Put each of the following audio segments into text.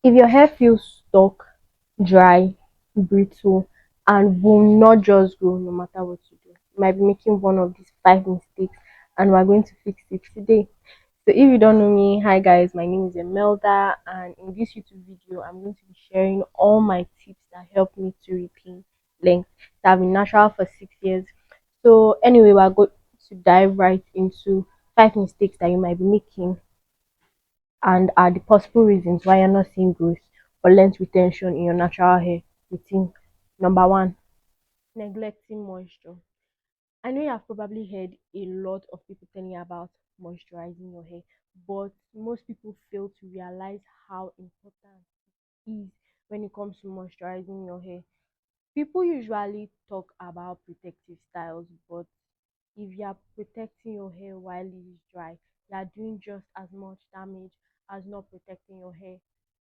If your hair feels stuck, dry, brittle, and will not just grow no matter what you do, you might be making one of these five mistakes, and we're going to fix it today. So, if you don't know me, hi guys, my name is Emelda, and in this YouTube video, I'm going to be sharing all my tips that help me to retain length that have been natural for 6 years. So, anyway, we're going to dive right into five mistakes that you might be making and are the possible reasons why you're not seeing growth or length retention in your natural hair routine. Number one, neglecting moisture. I know you have probably heard a lot of people telling you about moisturizing your hair, but most people fail to realize how important it is when it comes to moisturizing your hair. People usually talk about protective styles, but if you are protecting your hair while it is dry, you are doing just as much damage as not protecting your hair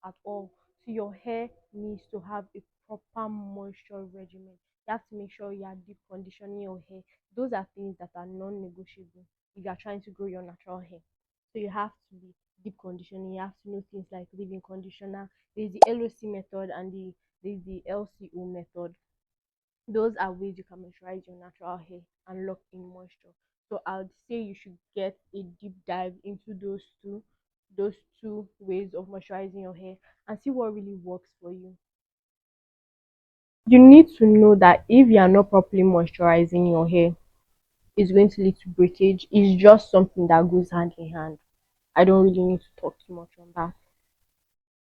at all. So your hair needs to have a proper moisture regimen. You have to make sure you are deep conditioning your hair. Those are things that are non-negotiable if you are trying to grow your natural hair. So you have to be deep conditioning. You have to know things like leave-in conditioner. There's the LOC method and there's the LCO method. Those are ways you can moisturize your natural hair and lock in moisture. So I would say you should get a deep dive into those two ways of moisturizing your hair and see what really works for you. You need to know that if you are not properly moisturizing your hair, it's going to lead to breakage. It's just something that goes hand in hand. I don't really need to talk too much on that.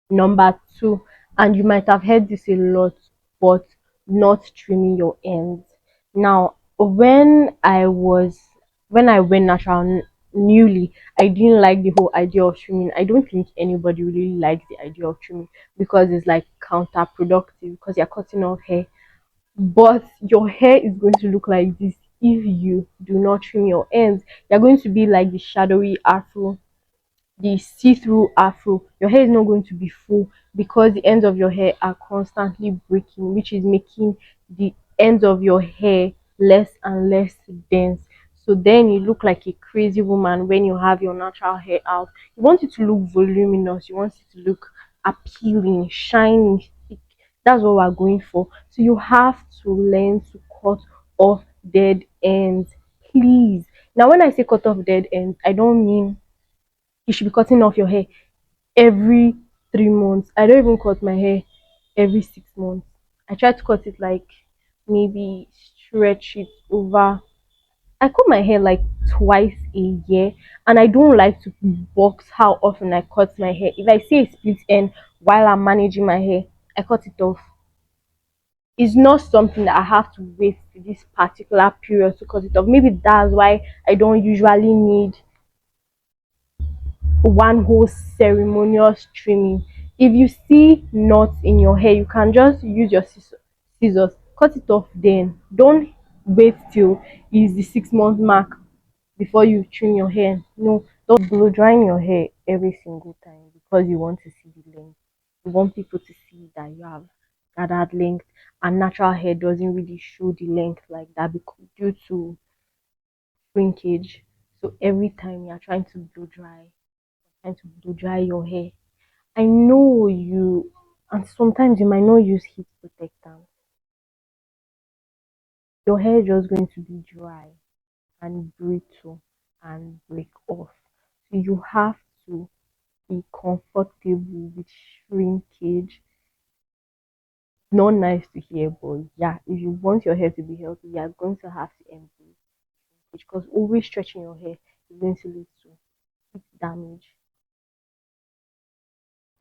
Number two, and you might have heard this a lot, but not trimming your ends. Now, when I went natural newly, I didn't like the whole idea of trimming. I don't think anybody really likes the idea of trimming because it's like counterproductive because you're cutting off hair. But your hair is going to look like this if you do not trim your ends. You're going to be like the shadowy afro, the see-through afro. Your hair is not going to be full because the ends of your hair are constantly breaking, which is making the ends of your hair less and less dense. So then you look like a crazy woman when you have your natural hair out. You want it to look voluminous, you want it to look appealing, shining, thick. That's what we're going for. So you have to learn to cut off dead ends. Please. Now when I say cut off dead ends, I don't mean you should be cutting off your hair every 3 months. I don't even cut my hair every 6 months. I try to cut it like maybe stretch it over. I cut my hair like twice a year, and I don't like to box how often I cut my hair. If I see a split end while I'm managing my hair, I cut it off. It's not something that I have to wait to this particular period to cut it off. Maybe that's why I don't usually need one whole ceremonious trimming. If you see knots in your hair, you can just use your scissors, cut it off then. Don't wait till it's the 6 month mark before you trim your hair. No, don't blow drying your hair every single time because you want to see the length. You want people to see that you have gathered length, and natural hair doesn't really show the length like that because due to shrinkage. So every time you're trying to blow dry your hair, I know you, and sometimes you might not use heat protectant. Your hair is just going to be dry and brittle and break off. So you have to be comfortable with shrinkage. Not nice to hear, but yeah, if you want your hair to be healthy, you are going to have to embrace it because always stretching your hair is going to lead to heat damage.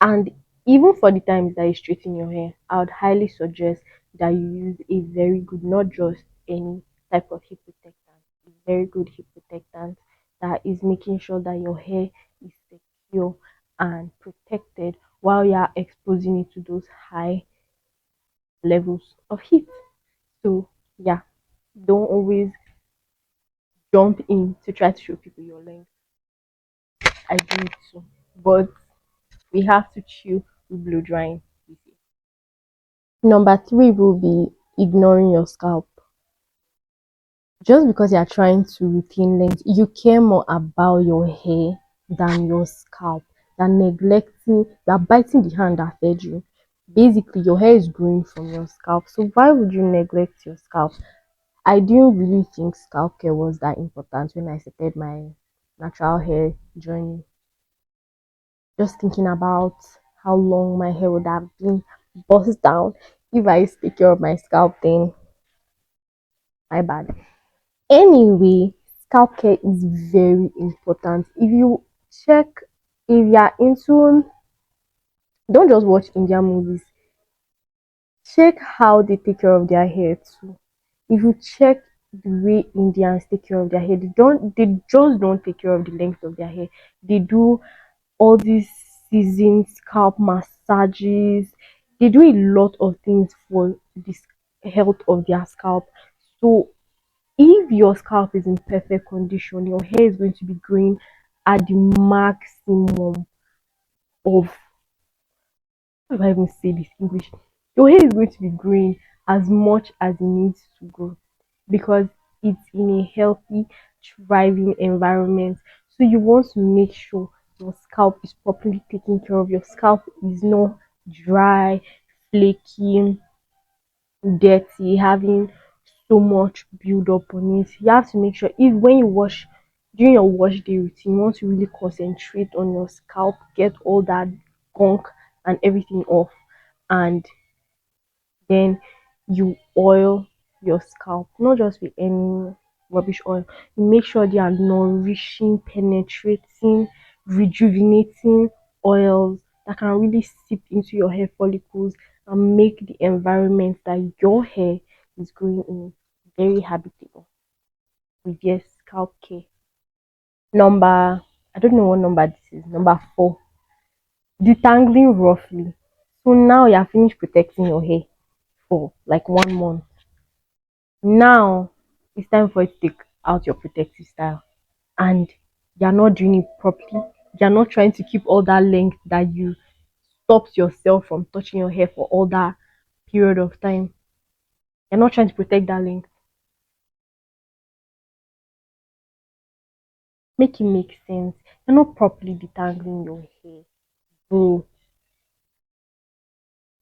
And even for the times that you straighten your hair, I would highly suggest that you use a very good, not just any type of heat protectant, a very good heat protectant that is making sure that your hair is secure and protected while you are exposing it to those high levels of heat. So, yeah, don't always jump in to try to show people your length. I do it too. But we have to chill with blow drying. Number three will be ignoring your scalp. Just because you're trying to retain length, you care more about your hair than your scalp. you're neglecting, you're biting the hand that fed you. Basically, your hair is growing from your scalp. So why would you neglect your scalp? I didn't really think scalp care was that important when I started my natural hair journey. Just thinking about how long my hair would have been bust down if I used to take care of my scalp, then my bad. Anyway, scalp care is very important. If you check, if you're into, don't just watch Indian movies, check how they take care of their hair too. If you check the way Indians take care of their hair, they just don't take care of the length of their hair. They do all these seasoned scalp massages. They do a lot of things for the health of their scalp. So if your scalp is in perfect condition, your hair is going to be growing at the maximum of, how do I even say this in English? Your hair is going to be growing as much as it needs to grow because it's in a healthy, thriving environment. So you want to make sure your scalp is properly taken care of. Your scalp is not dry, flaky, dirty, having so much build up on it. You have to make sure if when you wash during your wash day routine, you want to really concentrate on your scalp, get all that gunk and everything off, and then you oil your scalp, not just with any rubbish oil. You make sure they are nourishing, penetrating, rejuvenating oils that can really seep into your hair follicles and make the environment that your hair is growing in very habitable with your scalp care. Number, I don't know what number this is, number 4, detangling roughly. So now you are finished protecting your hair for like 1 month. Now it's time for you to take out your protective style, and you're not doing it properly. You're not trying to keep all that length that you stopped yourself from touching your hair for all that period of time. You're not trying to protect that length. Make it make sense. You're not properly detangling your hair, bro.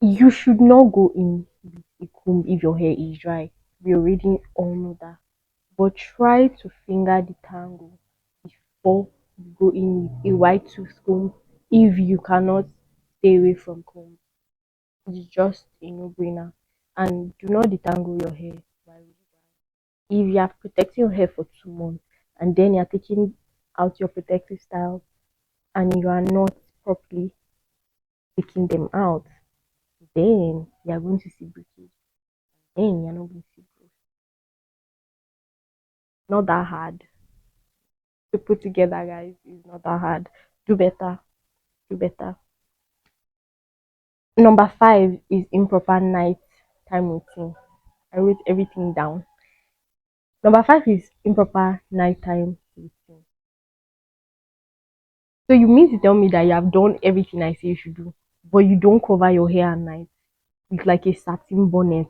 You should not go in with a comb if your hair is dry. We already all know that. But try to finger the tangle before you go in with a white tooth comb if you cannot stay away from comb. It's just a no-brainer. And do not detangle your hair while you dry. If you are protecting your hair for 2 months and then you're taking out your protective style and you are not properly taking them out, then you are going to see breakage. Then you're not going to see growth. Not that hard to put together, guys. It's not that hard. Do better. Do better. Number 5 is improper night time routine. I wrote everything down. Number 5 is improper nighttime routine. So you mean to tell me that you have done everything I say you should do, but you don't cover your hair at night with like a satin bonnet,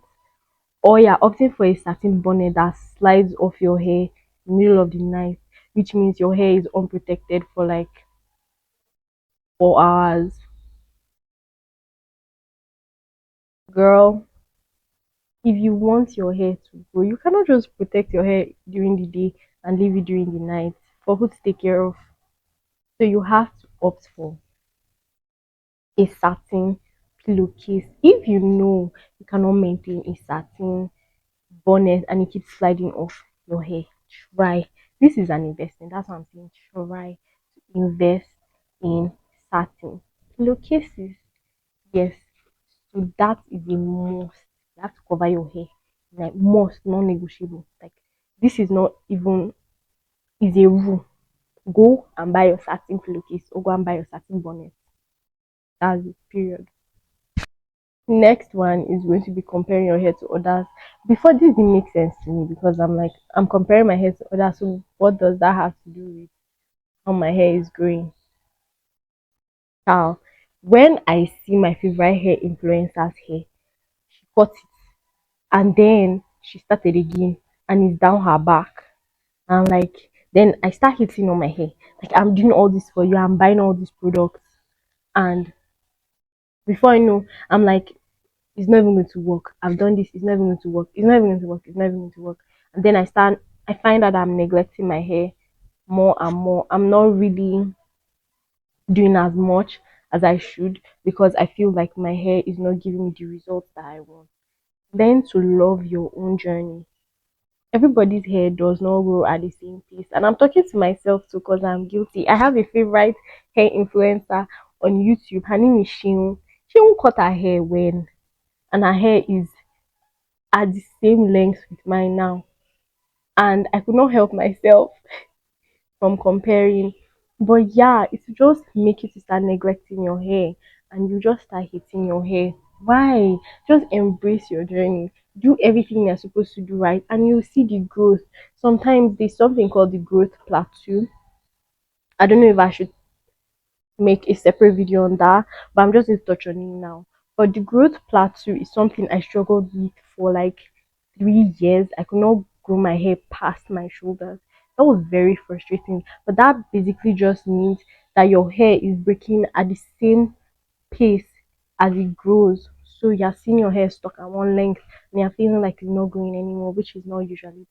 or you're opting for a satin bonnet that slides off your hair in the middle of the night, which means your hair is unprotected for like 4 hours. Girl, if you want your hair to grow, you cannot just protect your hair during the day and leave it during the night for who to take care of. So you have to opt for a satin pillowcase. If you know you cannot maintain a satin bonnet and it keeps sliding off your hair, try. This is an investment. That's what I'm saying. Try to invest in satin pillowcases. Yes, so that is a must. You have to cover your hair. Like must, non-negotiable. Like this is not even is a rule. Go and buy your satin pillowcase or go and buy your satin bonnet. That's it, period. Next one is going to be comparing your hair to others. Before this didn't make sense to me because I'm like, I'm comparing my hair to others. So what does that have to do with how my hair is growing? Now, when I see my favorite hair influencer's hair, she cut it and then she started again and it's down her back. I'm like, then I start hitting on my hair. Like I'm doing all this for you, I'm buying all these products. And before I know, I'm like, it's not even going to work. I've done this, it's not even going to work. It's not even going to work. It's not even going to work. And then I find that I'm neglecting my hair more and more. I'm not really doing as much as I should because I feel like my hair is not giving me the results that I want. Learn to love your own journey. Everybody's hair does not grow at the same pace. And I'm talking to myself too because I'm guilty. I have a favorite hair influencer on YouTube. Her name is Sheun. Sheun cut her hair when, and her hair is at the same length with mine now. And I could not help myself from comparing. But yeah, it's just make you to start neglecting your hair and you just start hating your hair. Why? Just embrace your journey. Do everything you're supposed to do right and you'll see the growth. Sometimes there's something called the growth plateau. I don't know if I should make a separate video on that, but I'm just going to touch on it now. But the growth plateau is something I struggled with for like 3 years. I could not grow my hair past my shoulders. That was very frustrating. But that basically just means that your hair is breaking at the same pace as it grows. So you're seeing your hair stuck at one length and you're feeling like it's not growing anymore, which is not usually.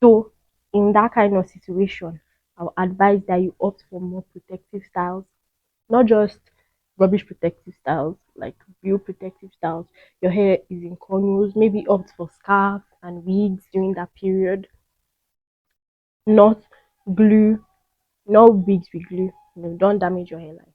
So in that kind of situation, I'll advise that you opt for more protective styles, not just rubbish protective styles, like real protective styles. Your hair is in cornrows, maybe opt for scarves and wigs during that period, not glue, not wigs with glue. Don't damage your hairline.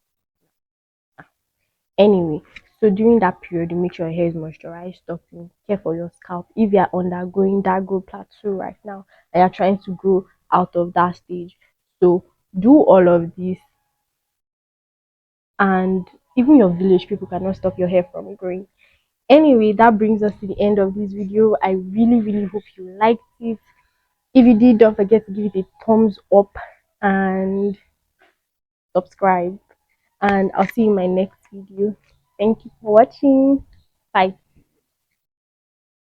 Anyway, so during that period, you make sure your hair is moisturized, stopping, care for your scalp. If you are undergoing that growth plateau right now and you're trying to grow out of that stage, so do all of this, and even your village people cannot stop your hair from growing. Anyway, that brings us to the end of this video. I really, really hope you liked it. If you did, don't forget to give it a thumbs up and subscribe. And I'll see you in my next video. Thank you for watching. Bye.